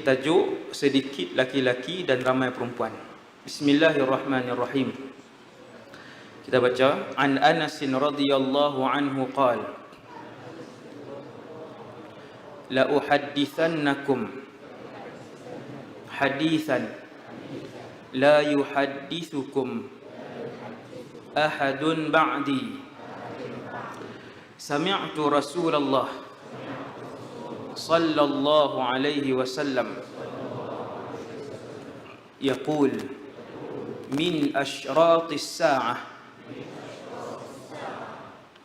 memilih tajuk sedikit laki-laki dan ramai perempuan. Bismillahirrahmanirrahim. Kita baca, an Anas radhiyallahu anhu qala la uhaddithannakum hadithan la yuhaddithukum ahadun ba'di sami'tu Rasulullah sallallahu alaihi wasallam yaqul min ashratis sa'ah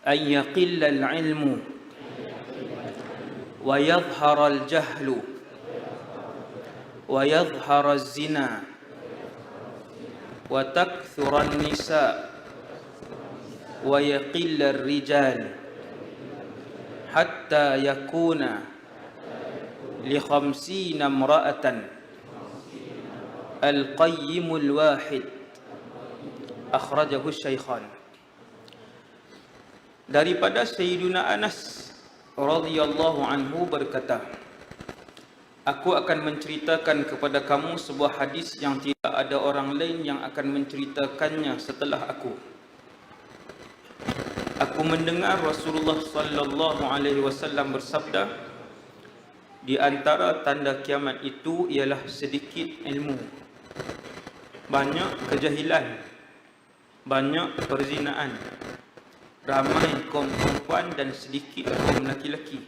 an yaqilla al-'ilmu wa yadhhara al-jahlu wa yadhhara az-zina wa takthura an-nisa wa yaqilla ar-rijal hatta yakuna li 50 imra'atan al-qayyimul wahid akhrajahu Syaikhan. Daripada Sayyiduna Anas radhiyallahu anhu berkata, aku akan menceritakan kepada kamu sebuah hadis yang tidak ada orang lain yang akan menceritakannya setelah aku. Aku mendengar Rasulullah sallallahu alaihi wasallam bersabda, di antara tanda kiamat itu ialah sedikit ilmu, banyak kejahilan, banyak perzinaan, ramai kaum perempuan dan sedikit kaum laki-laki,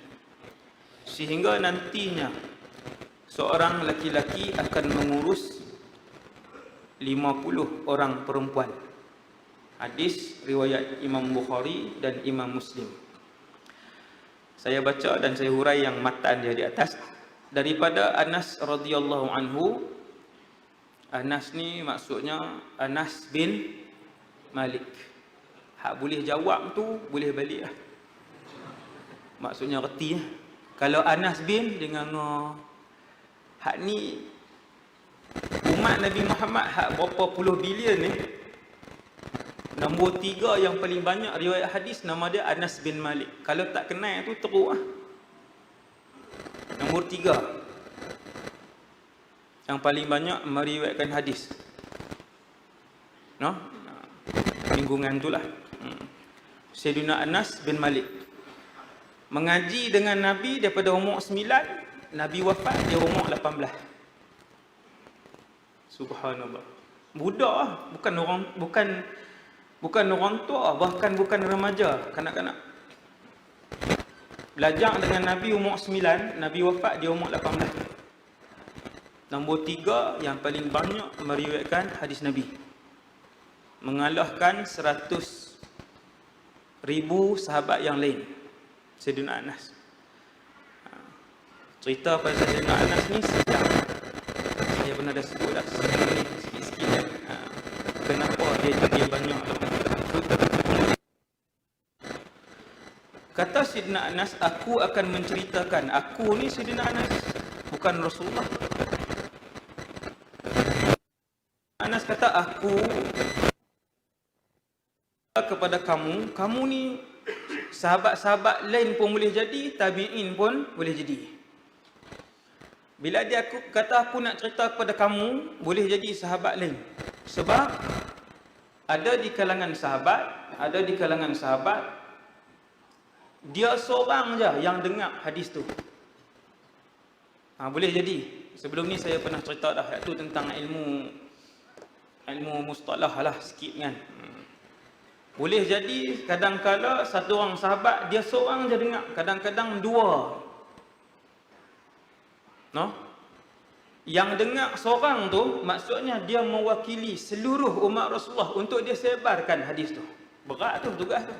sehingga nantinya seorang laki-laki akan mengurus 50 orang perempuan. Hadis riwayat Imam Bukhari dan Imam Muslim. Saya baca dan saya hurai yang matan dia di atas. Daripada Anas radhiyallahu anhu. Anas ni maksudnya Anas bin Malik. Hak boleh jawab tu boleh balik lah. Maksudnya reti lah. Kalau Anas bin dengan hak ni umat Nabi Muhammad hak berapa puluh bilion ni. Nombor 3 yang paling banyak riwayat hadis nama dia Anas bin Malik. Kalau tak kenal tu teruk lah. Nombor 3 yang paling banyak meriwayatkan hadis. No? Lingkungan tu lah. Sayyidina Anas bin Malik mengaji dengan Nabi daripada umur 9, Nabi wafat dia umur 18. Subhanallah. Budak lah, bukan orang tua, bahkan bukan remaja, kanak-kanak. Belajar dengan Nabi umur 9, Nabi wafat dia umur 18. Nombor 3 yang paling banyak meriwayatkan hadis Nabi, mengalahkan 100,000 sahabat yang lain. Sayyidina Anas. Cerita pasal Sayyidina Anas ni sejak saya pernah dah sebut dah sikit-sikit. Kenapa dia jadi banyak? Kata Sayyidina Anas, aku akan menceritakan. Aku ni Sayyidina Anas, bukan Rasulullah. Anas kata, aku kepada kamu, kamu ni sahabat-sahabat lain pun boleh jadi, tabi'in pun boleh jadi. Bila dia kata aku nak cerita kepada kamu, boleh jadi sahabat lain. Sebab ada di kalangan sahabat, dia seorang je yang dengar hadis tu. Boleh jadi. Sebelum ni saya pernah cerita dah iaitu tentang ilmu mustalah lah sikit kan. Boleh jadi kadang-kadang satu orang sahabat dia seorang je dengar, kadang-kadang dua. No? Yang dengar seorang tu maksudnya dia mewakili seluruh umat Rasulullah untuk dia sebarkan hadis tu. Berat tu tugas tu.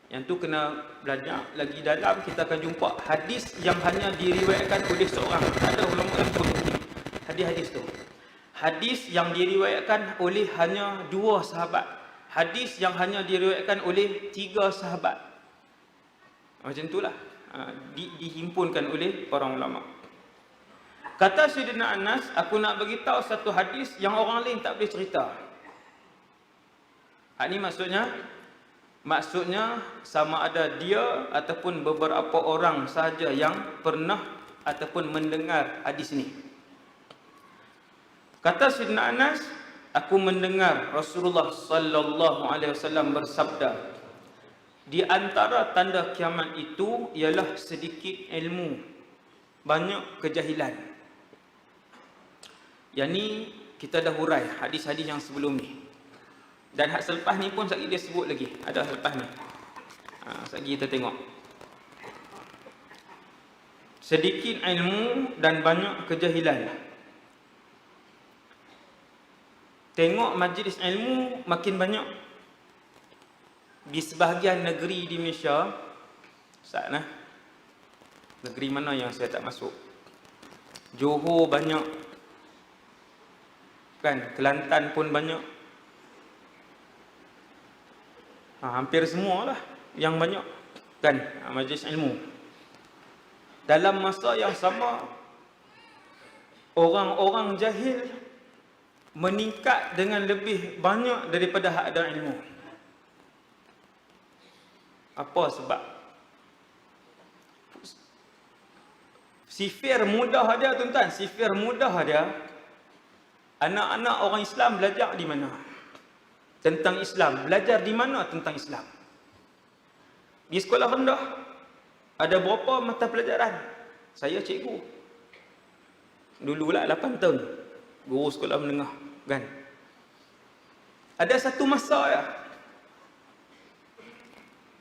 Yang tu kena belajar lagi dalam, kita akan jumpa hadis yang hanya diriwayatkan oleh seorang. Ada ulama yang berhenti hadis-hadis tu. Hadis yang diriwayatkan oleh hanya 2 sahabat. Hadis yang hanya diriwayatkan oleh 3 sahabat. Macam itulah dihimpunkan oleh para ulama. Kata Sayyidina Anas, aku nak bagi tahu satu hadis yang orang lain tak boleh cerita. Ini maksudnya sama ada dia ataupun beberapa orang sahaja yang pernah ataupun mendengar hadis ni. Kata Sayyidina Anas, aku mendengar Rasulullah sallallahu alaihi wasallam bersabda, di antara tanda kiamat itu ialah sedikit ilmu, banyak kejahilan. Yang ni kita dah hurai hadis-hadis yang sebelum ni. Dan hak selepas ni pun sekali dia sebut lagi. Ada selepas ni. Sekali kita tengok. Sedikit ilmu dan banyak kejahilan. Tengok majlis ilmu makin banyak. Di sebahagian negeri di Malaysia, Ustaz negeri mana yang saya tak masuk? Johor banyak. Kan, Kelantan pun banyak. Hampir semua lah yang banyak. Kan, majlis ilmu. Dalam masa yang sama, orang-orang jahil meningkat dengan lebih banyak daripada hak ada ilmu. Apa sebab? Sifir mudah dia tuan-tuan, sifir mudah dia. Anak-anak orang Islam belajar di mana? Tentang Islam. Belajar di mana tentang Islam? Di sekolah rendah. Ada berapa mata pelajaran? Saya cikgu. Dululah 8 tahun. Guru sekolah menengah. Kan? Ada satu masa ya.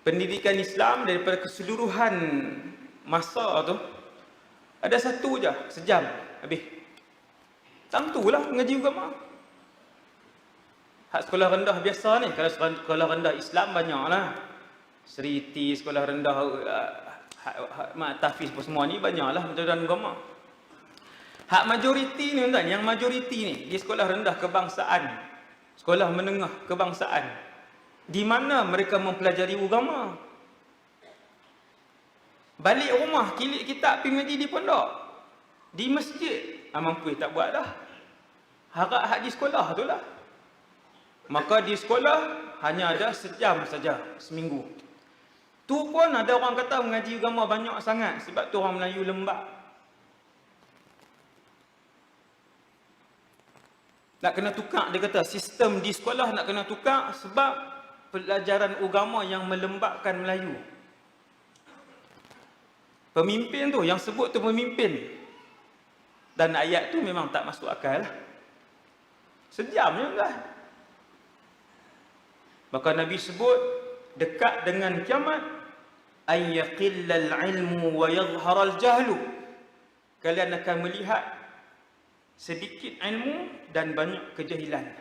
Pendidikan Islam daripada keseluruhan masa tu, ada satu je, sejam. Habis. Tentulah mengaji agama. Hak sekolah rendah biasa ni. Kalau sekolah rendah Islam banyaklah. Seriti, sekolah rendah Mak Tafiz semua ni banyaklah pelajaran agama. Hak majoriti ni tuan, yang majoriti ni di sekolah rendah kebangsaan, sekolah menengah kebangsaan, di mana mereka mempelajari agama? Balik rumah kilik kitab pergi mengaji di pondok, di masjid. Mampu tak buat dah. Harap hak di sekolah tu lah. Maka di sekolah hanya ada sejam saja seminggu. Tu pun ada orang kata mengaji agama banyak sangat sebab tu orang Melayu lembab. Nak kena tukar, dia kata sistem di sekolah nak kena tukar sebab pelajaran agama yang melembabkan Melayu. Pemimpin tu, yang sebut tu pemimpin. Dan ayat tu memang tak masuk akal. Sejam je lah. Maka Nabi sebut, dekat dengan kiamat, ayyaqillal ilmu wa yadhharal jahlu. Kalian akan melihat sedikit ilmu dan banyak kejahilan.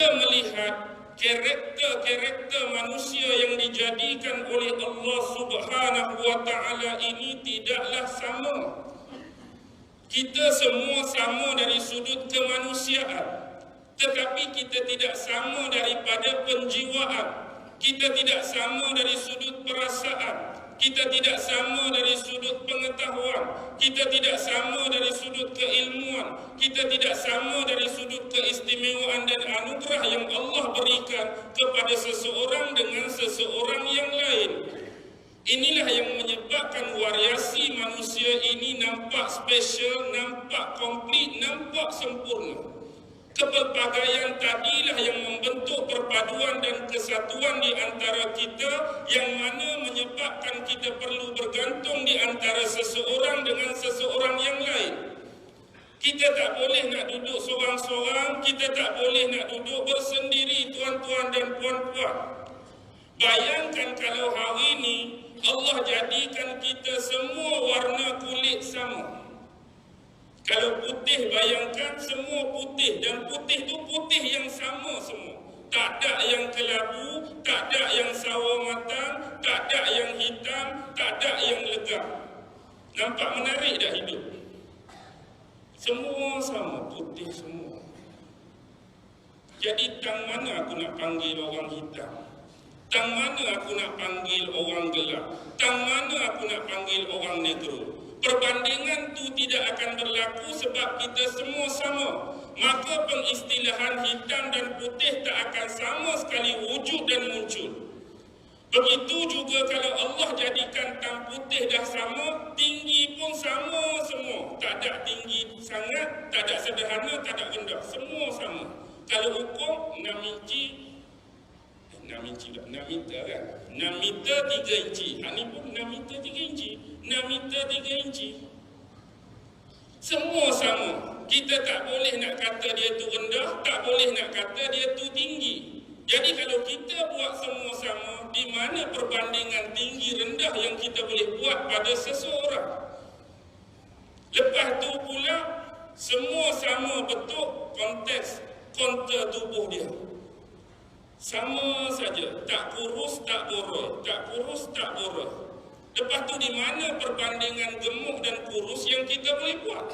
Kita melihat karakter-karakter manusia yang dijadikan oleh Allah Subhanahu wa taala ini tidaklah sama. Kita semua sama dari sudut kemanusiaan, tetapi kita tidak sama daripada penjiwaan. Kita tidak sama dari sudut perasaan. Kita tidak sama dari sudut pengetahuan. Kita tidak sama dari sudut keilmuan. Kita tidak sama dari sudut keistimewaan dan anugerah yang Allah berikan kepada seseorang dengan seseorang yang lain. Inilah yang menyebabkan variasi manusia ini nampak spesial, nampak komplit, nampak sempurna. Kepelbagaian tadilah yang membentuk perpaduan dan kesatuan di antara kita, yang mana menyebabkan kita perlu bergantung di antara seseorang dengan seseorang yang lain. Kita tak boleh nak duduk seorang-seorang, kita tak boleh nak duduk bersendiri, tuan-tuan dan puan-puan. Bayangkan kalau hari ini Allah jadikan kita semua warna kulit sama. Kalau putih, bayangkan semua putih, dan putih tu putih yang sama semua. Tak ada yang kelabu, tak ada yang sawo matang, tak ada yang hitam, tak ada yang legam. Nampak menarik dah hidup? Semua sama, putih semua. Jadi tang mana aku nak panggil orang hitam? Tang mana aku nak panggil orang gelap? Tang mana aku nak panggil orang negro? Perbandingan tu tidak akan berlaku sebab kita semua sama. Maka pengistilahan hitam dan putih tak akan sama sekali wujud dan muncul. Begitu juga kalau Allah jadikan hitam putih dah sama, tinggi pun sama semua. Tak ada tinggi sangat, tak ada sederhana, tak ada rendah. Semua sama. Kalau ukur 6 meter kan? 6 meter 3 inci. Ini pun 6 meter 3 inci. 6 meter 3 inci. Semua sama. Kita tak boleh nak kata dia tu rendah, tak boleh nak kata dia tu tinggi. Jadi kalau kita buat semua sama, di mana perbandingan tinggi rendah yang kita boleh buat pada seseorang? Lepas tu pula, semua sama bentuk konteks kontur tubuh dia. Sama saja, tak kurus, tak boroi, tak kurus, tak boroi. Lepas tu di mana perbandingan gemuk dan kurus yang kita boleh buat?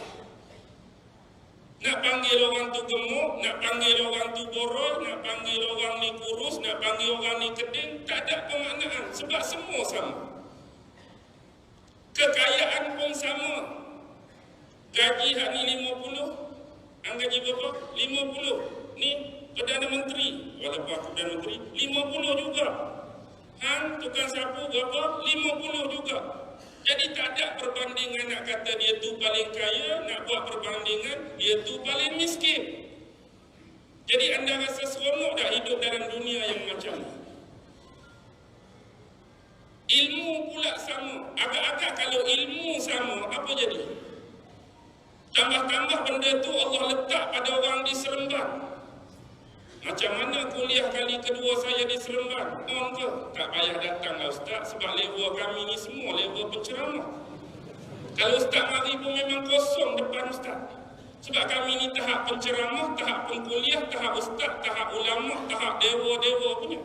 Nak panggil orang tu gemuk, nak panggil orang tu boroi, nak panggil orang ni kurus, nak panggil orang ni keding, tak ada pemaknaan sebab semua sama. Kekayaan pun sama. Gaji hak ni 50, hang gaji berapa? 50. Ni Perdana Menteri, walaupun aku Perdana Menteri, 50 juga. Hang tukang sapu berapa? 50 juga. Jadi tak ada perbandingan nak kata dia tu paling kaya, nak buat perbandingan dia tu paling miskin. Jadi anda rasa seronok tak hidup dalam dunia yang macam ni? Ilmu pula sama. Agak-agak kalau ilmu sama, apa jadi? Tambah-tambah benda tu Allah letak pada orang di Seremban. Macam mana kuliah kali kedua saya di Seremban? On ke? Tak payah datang lah Ustaz, sebab level kami ni semua level penceramah. Kalau Ustaz mari pun memang kosong depan Ustaz. Sebab kami ni tahap penceramah, tahap pengkuliah, tahap Ustaz, tahap ulama, tahap dewa-dewa punya.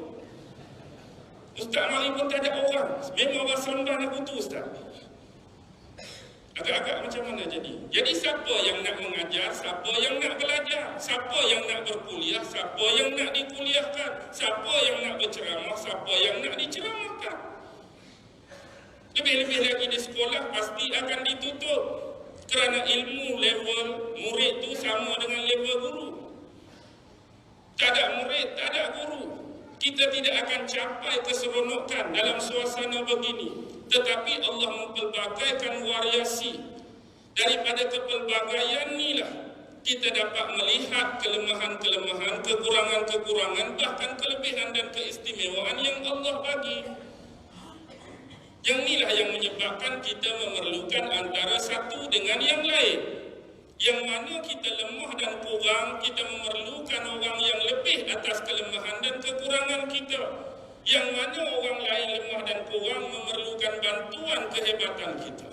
Ustaz mari pun tak ada orang. Memang orang Seremban aku tu Ustaz. Agak-agak macam mana jadi? Jadi siapa yang nak mengajar, siapa yang nak belajar, siapa yang nak berkuliah, siapa yang nak dikuliahkan, siapa yang nak berceramah, siapa yang nak diceramahkan. Lebih-lebih lagi di sekolah pasti akan ditutup kerana ilmu level murid tu sama dengan level guru. Tak ada murid, tak ada guru. Kita tidak akan capai keseronokan dalam suasana begini. Tetapi Allah mempelbagaikan variasi. Daripada kepelbagaian inilah kita dapat melihat kelemahan-kelemahan, kekurangan-kekurangan, bahkan kelebihan dan keistimewaan yang Allah bagi. Yang inilah yang menyebabkan kita memerlukan antara satu dengan yang lain. Yang mana kita lemah dan kurang, kita memerlukan orang yang lebih atas kelemahan dan kekurangan kita. Yang mana orang lain lemah dan kurang memerlukan bantuan kehebatan kita.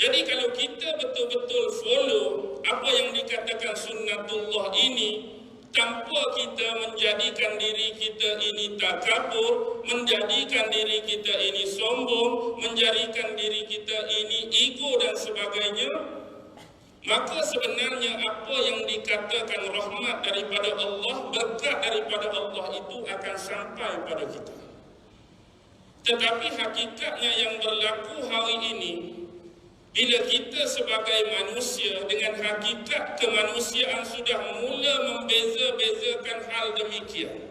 Jadi kalau kita betul-betul follow apa yang dikatakan sunnatullah ini, tanpa kita menjadikan diri kita ini takabur, menjadikan diri kita ini sombong, menjadikan diri kita ini ego dan sebagainya, maka sebenarnya apa yang dikatakan rahmat daripada Allah, berkat daripada Allah itu akan sampai pada kita. Tetapi hakikatnya yang berlaku hari ini, bila kita sebagai manusia dengan hakikat kemanusiaan sudah mula membeza-bezakan hal demikian,